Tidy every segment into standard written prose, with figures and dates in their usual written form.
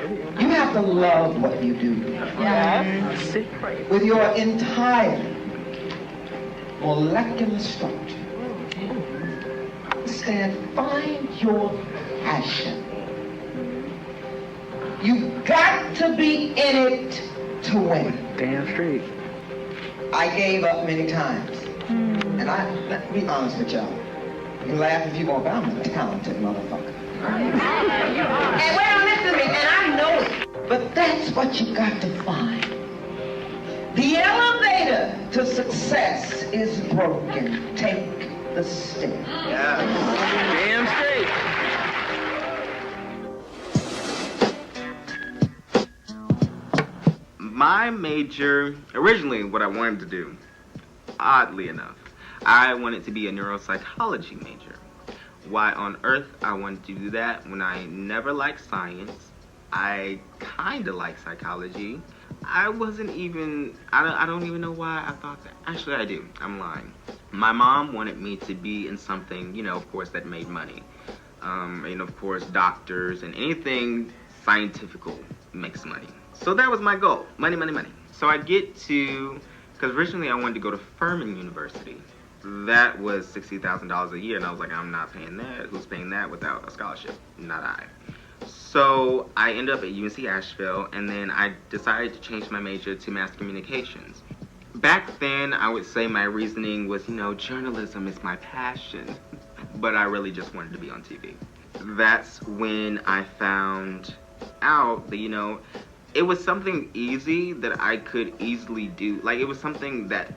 You have to love what you do. Yes. With your entire molecular structure. Understand, find your passion. You've got to be in it to win. Damn straight. I gave up many times. And let me be honest with y'all. You can laugh if you want, but I'm a talented motherfucker. And well, listen to me, and I know it. But that's what you got to find. The elevator to success is broken. Take the step. Yeah. Damn straight. My major, originally what I wanted to do, oddly enough, I wanted to be a neuropsychology major. Why on earth I wanted to do that when I never liked science? I kind of like psychology. I wasn't even, I don't even know why I thought that. Actually, I do. I'm lying. My mom wanted me to be in something, you know, of course, that made money. And of course, doctors and anything scientifical makes money. So that was my goal. Money, money, money. So I get to, because originally I wanted to go to Furman University. That was $60,000 a year, and I was like, I'm not paying that. Who's paying that without a scholarship? Not I. So I ended up at UNC Asheville, and then I decided to change my major to mass communications. Back then, I would say my reasoning was, you know, journalism is my passion, but I really just wanted to be on TV. That's when I found out that, you know, it was something easy that I could easily do. Like, it was something that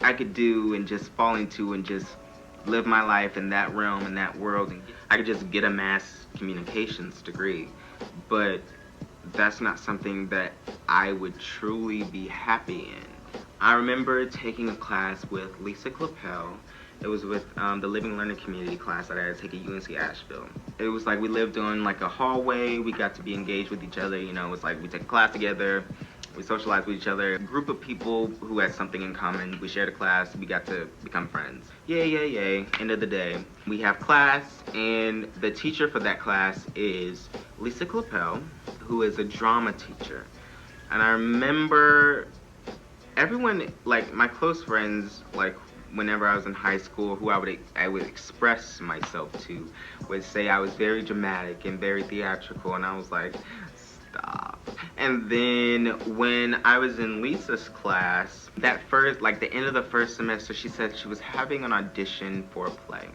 I could do and just fall into and just live my life in that realm, in that world. And I could just get a mass communications degree. But that's not something that I would truly be happy in. I remember taking a class with Lisa Clapel. It was with the Living Learning Community class that I had to take at UNC Asheville. It was like we lived on like a hallway. We got to be engaged with each other. You know, it's like we took a class together. We socialized with each other. A group of people who had something in common. We shared a class. We got to become friends. Yay, yay, yay. End of the day. We have class, and the teacher for that class is Lisa Clapel, who is a drama teacher. And I remember everyone, like my close friends, like whenever I was in high school, who I would express myself to, would say I was very dramatic and very theatrical, and I was like, stop. And then when I was in Lisa's class, that first, like the end of the first semester, she said she was having an audition for a play.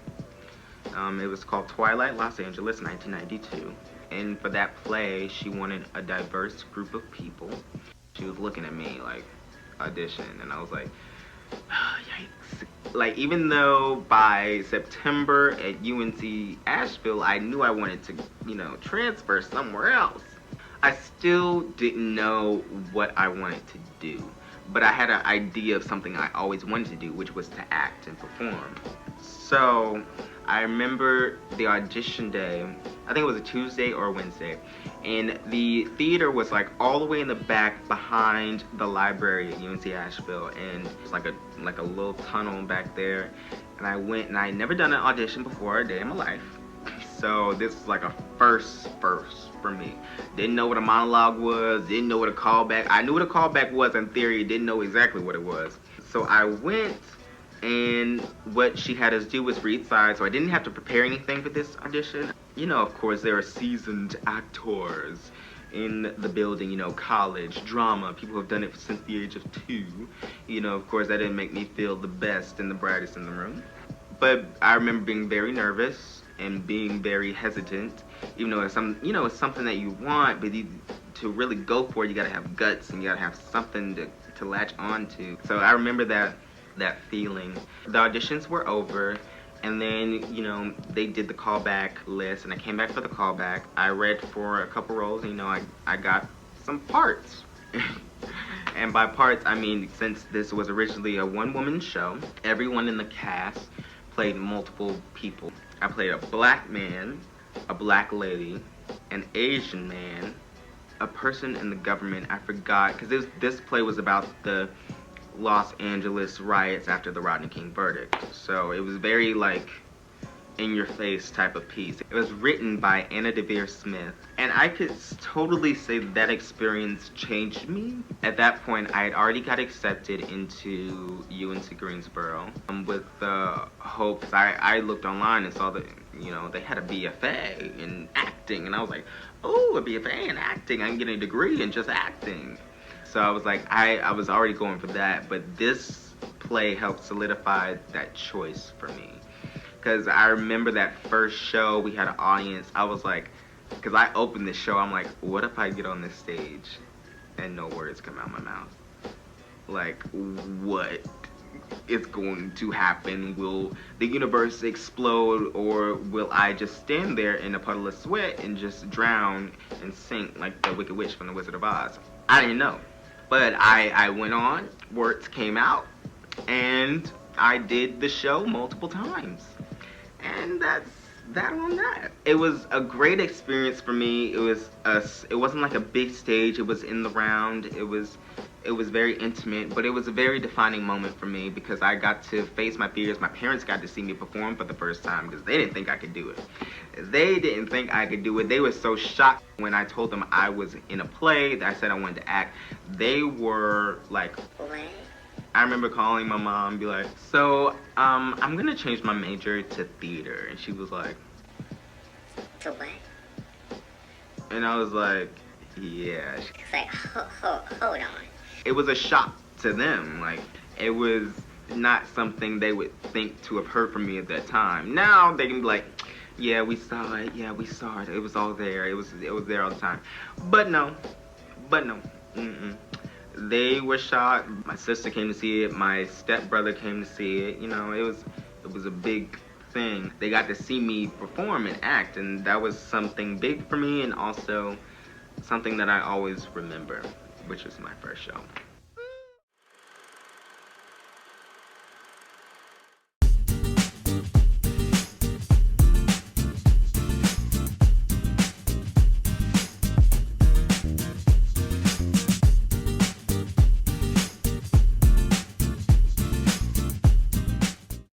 It was called Twilight Los Angeles, 1992. And for that play, she wanted a diverse group of people. She was looking at me like, audition, and I was like, oh, yikes. Like, even though by September at UNC Asheville, I knew I wanted to, you know, transfer somewhere else, I still didn't know what I wanted to do. But I had an idea of something I always wanted to do, which was to act and perform. So I remember the audition day, I think it was a Tuesday or a Wednesday, and the theater was like all the way in the back behind the library at UNC Asheville, and it was like a little tunnel back there. And I went, and I had never done an audition before a day in my life. So this was like a first for me. Didn't know what a monologue was, didn't know what a callback. I knew what a callback was in theory, didn't know exactly what it was. So I went, and what she had us do was read sides, so I didn't have to prepare anything for this audition. You know, of course, there are seasoned actors in the building, you know, college, drama, people who have done it since the age of 2. You know, of course, that didn't make me feel the best and the brightest in the room. But I remember being very nervous and being very hesitant, even though it's it's something that you want, but to really go for it, you gotta have guts and you gotta have something to latch on to. So I remember that feeling. The auditions were over, and then, you know, they did the callback list, and I came back for the callback. I read for a couple roles, and, you know, I got some parts. And by parts, I mean, since this was originally a one-woman show, everyone in the cast played multiple people. I played a black man, a black lady, an Asian man, a person in the government. I forgot, because this play was about the Los Angeles riots after the Rodney King verdict. So it was very, like, in-your-face type of piece. It was written by Anna Devere Smith, and I could totally say that experience changed me. At that point, I had already got accepted into UNC Greensboro with the hopes. I looked online and saw that, you know, they had a BFA in acting, and I was like, oh, a BFA in acting, I can get a degree in just acting. So I was like, I was already going for that, but this play helped solidify that choice for me. Because I remember that first show, we had an audience, I was like, because I opened the show, I'm like, what if I get on this stage and no words come out of my mouth? Like, what is going to happen? Will the universe explode, or will I just stand there in a puddle of sweat and just drown and sink like the Wicked Witch from the Wizard of Oz? I didn't know. But I went on, words came out, and I did the show multiple times. And that's that on that. It was a great experience for me. It wasn't like a big stage. It was in the round. It was very intimate, but it was a very defining moment for me because I got to face my fears. My parents got to see me perform for the first time because they didn't think I could do it. They didn't think I could do it. They were so shocked when I told them I was in a play, that I said I wanted to act. They were like, what? I remember calling my mom and be like, so, I'm gonna change my major to theater. And she was like, to what? And I was like, yeah. It's like, hold on. It was a shock to them. Like, it was not something they would think to have heard from me at that time. Now they can be like, yeah, we saw it. Yeah, we saw it. It was all there. It was there all the time. But no. Mm-mm. They were shocked. My sister came to see it. My stepbrother came to see it. You know, it was a big thing. They got to see me perform and act, and that was something big for me, and also something that I always remember, which was my first show.